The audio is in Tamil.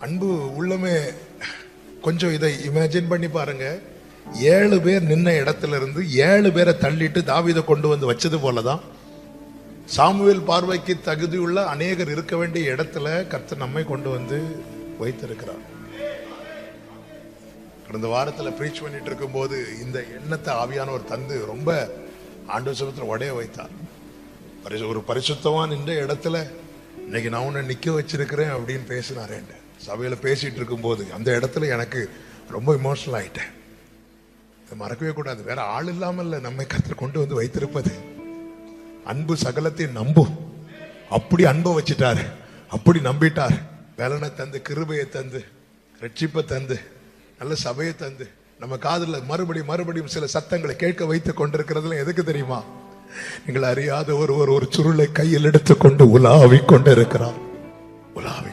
அன்பு உள்ளமே கொஞ்சம் இதை இமேஜின் பண்ணி பாருங்க. 7 பேர் நின்ன இடத்துல இருந்து 7 பேரை தள்ளிட்டு தாவீதை கொண்டு வந்து வச்சது போலதான் சாமுவேல் பார்வைக்கு தகுதியுள்ள அநேகர் இருக்க வேண்டிய இடத்துல கர்த்தர் நம்மை கொண்டு வந்து வைத்திருக்கிறார். கடந்த வாரத்தில் பிரீச் பண்ணிட்டு இருக்கும் போது இந்த எண்ணத்தை ஆவியானவர் தந்து ரொம்ப ஆண்டவர் சமூகத்தில் உடைய வைத்தார். ஒரு பரிசுத்தவான் இந்த இடத்துல இன்னைக்கு நான் உன்னை நிக்க வச்சிருக்கிறேன் அப்படின்னு பேசினாரேன். சபையில பேசிட்டு இருக்கும் போது அந்த இடத்துல எனக்கு ரொம்ப இமோஷனல் ஆயிட்டேன். மறக்கவே கூடாது. வேற ஆள் இல்லாமல் நம்மை கர்த்தர் கொண்டு வந்து வைத்திருப்பது. அன்பு சகலத்தையும் நம்பும். அப்படி அன்பை வச்சுட்டாரு, அப்படி நம்பிட்டார். வேலனை தந்து, கிருபையை தந்து, ரட்சிப்பை தந்து, நல்ல சபையை தந்து, நம்ம காதுல மறுபடியும் சில சத்தங்களை கேட்க வைத்து கொண்டிருக்கிறதுல எதுக்கு தெரியுமா? நீங்கள் அறியாத ஒரு சுருளை கையில் எடுத்துக்கொண்டு உலாவிக் கொண்டு இருக்கிறார். உலாவி